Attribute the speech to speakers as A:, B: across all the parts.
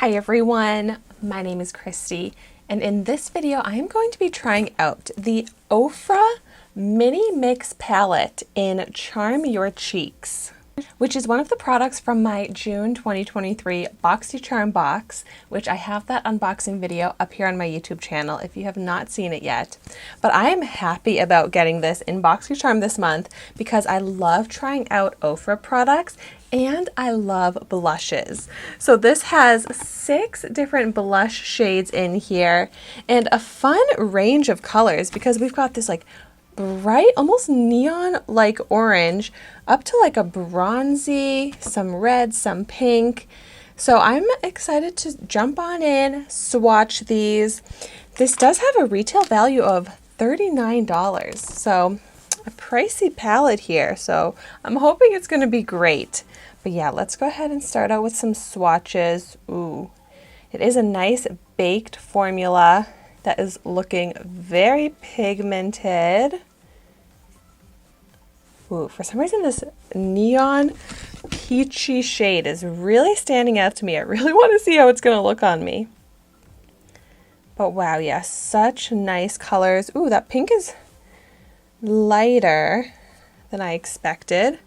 A: Hi everyone, my name is Christy, and in this video I am going to be trying out the Ofra Mini Mix Palette in Charm Your Cheeks, which is one of the products from my June 2023 BoxyCharm box, which I have that unboxing video up here on my YouTube channel if you have not seen it yet. But I am happy about getting this in BoxyCharm this month because I love trying out Ofra products and I love blushes. So this has 6 different blush shades in here and a fun range of colors because we've got this like bright, almost neon like orange up to like a bronzy, some red, some pink. So I'm excited to jump on in, swatch these. This does have a retail value of $39, so a pricey palette here. So I'm hoping it's going to be great. But yeah, let's go ahead and start out with some swatches. Ooh, it is a nice baked formula that is looking very pigmented. Ooh, for some reason this neon peachy shade is really standing out to me. I really want to see how it's going to look on me. But wow, yeah, such nice colors. Ooh, that pink is lighter than I expected.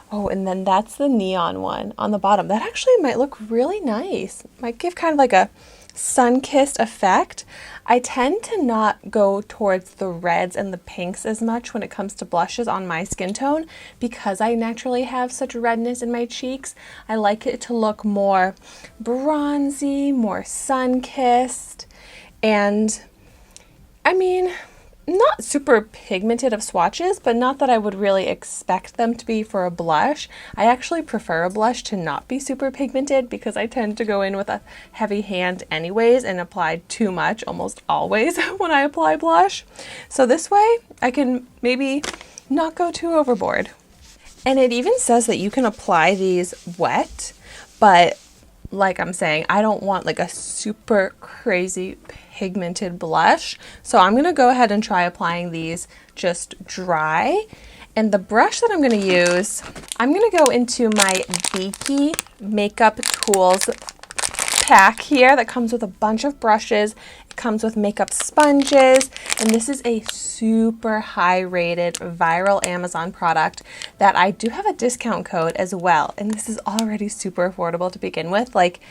A: Oh, and then that's the neon one on the bottom. That actually might look really nice. Might give kind of like a sun-kissed effect. I tend to not go towards the reds and the pinks as much when it comes to blushes on my skin tone because I naturally have such redness in my cheeks. I like it to look more bronzy, more sun-kissed, and I mean, not super pigmented of swatches, but not that I would really expect them to be for a blush. I actually prefer a blush to not be super pigmented because I tend to go in with a heavy hand anyways and apply too much almost always when I apply blush. So this way I can maybe not go too overboard. And it even says that you can apply these wet, but like I'm saying, I don't want like a super crazy pigmented blush. So I'm going to go ahead and try applying these just dry. And the brush that I'm going to use, I'm going to go into my Beaky Makeup Tools pack here that comes with a bunch of brushes. It comes with makeup sponges, and this is a super high rated viral Amazon product that I do have a discount code as well, and this is already super affordable to begin with, like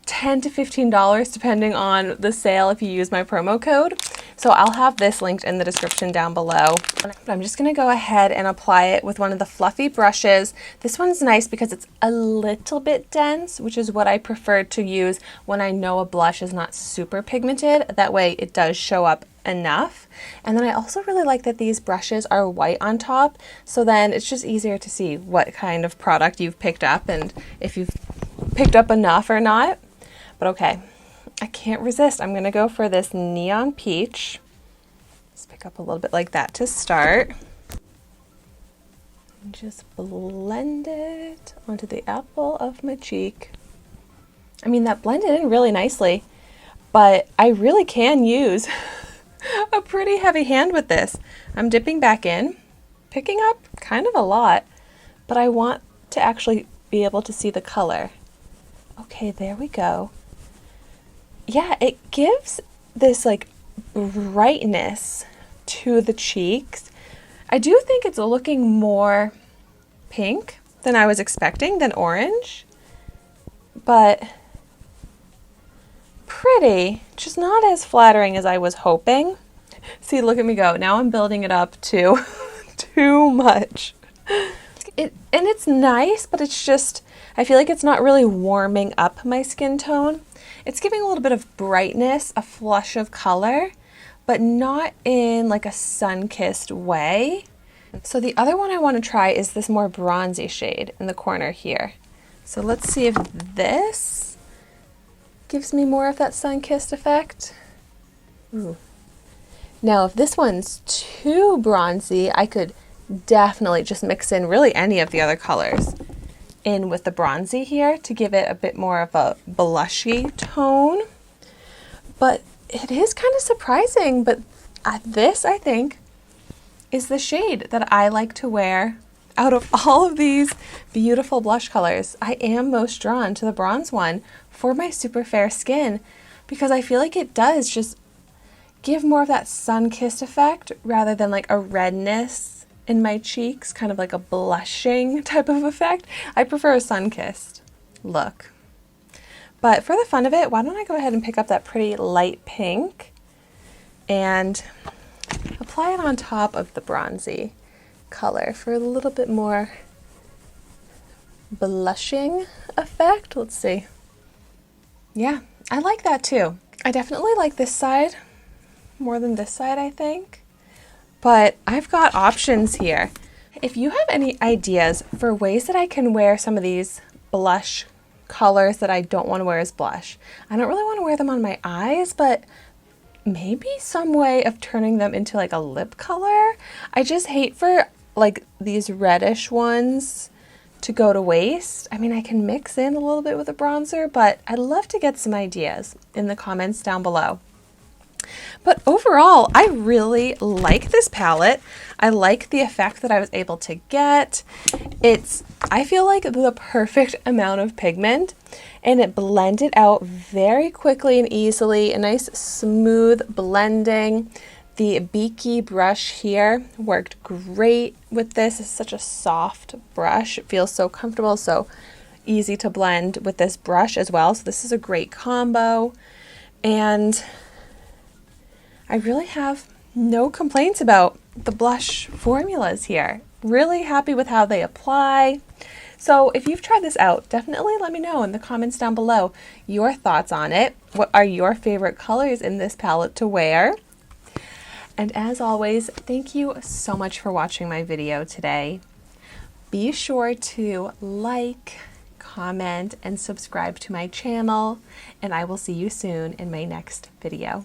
A: $10 to $15 depending on the sale if you use my promo code. So I'll have this linked in the description down below. But I'm just going to go ahead and apply it with one of the fluffy brushes. This one's nice because it's a little bit dense, which is what I prefer to use when I know a blush is not super pigmented. That way it does show up enough. And then I also really like that these brushes are white on top, so then it's just easier to see what kind of product you've picked up and if you've picked up enough or not. But okay, I can't resist. I'm going to go for this neon peach. Let's pick up a little bit like that to start. And just blend it onto the apple of my cheek. I mean, that blended in really nicely, but I really can use a pretty heavy hand with this. I'm dipping back in, picking up kind of a lot, but I want to actually be able to see the color. Okay, there we go. Yeah, it gives this like brightness to the cheeks. I do think it's looking more pink than I was expecting, than orange, but pretty, just not as flattering as I was hoping. See, look at me go. Now I'm building it up to too much. And it's nice, but it's just, I feel like it's not really warming up my skin tone. It's giving a little bit of brightness, a flush of color, but not in like a sun-kissed way. So the other one I want to try is this more bronzy shade in the corner here. So let's see if this gives me more of that sun-kissed effect. Ooh. Now, if this one's too bronzy, I could definitely just mix in really any of the other colors in with the bronzy here to give it a bit more of a blushy tone. But it is kind of surprising, but this I think is the shade that I like to wear out of all of these beautiful blush colors, I am most drawn to the bronze one for my super fair skin because I feel like it does just give more of that sun-kissed effect rather than like a redness in my cheeks, kind of like a blushing type of effect. I prefer a sun-kissed look. But for the fun of it, why don't I go ahead and pick up that pretty light pink and apply it on top of the bronzy color for a little bit more blushing effect. Let's see. Yeah, I like that too. I definitely like this side more than this side, I think. But I've got options here. If you have any ideas for ways that I can wear some of these blush colors that I don't want to wear as blush, I don't really want to wear them on my eyes, but maybe some way of turning them into like a lip color. I just hate for like these reddish ones to go to waste. I mean, I can mix in a little bit with a bronzer, but I'd love to get some ideas in the comments down below. But overall, I really like this palette. I like the effect that I was able to get. I feel like the perfect amount of pigment, and it blended out very quickly and easily. A nice smooth blending. The beaky brush here worked great with this. It's such a soft brush. It feels so comfortable, so easy to blend with this brush as well. So this is a great combo. And I really have no complaints about the blush formulas here. Really happy with how they apply. So if you've tried this out, definitely let me know in the comments down below your thoughts on it. What are your favorite colors in this palette to wear? And as always, thank you so much for watching my video today. Be sure to like, comment, and subscribe to my channel, and I will see you soon in my next video.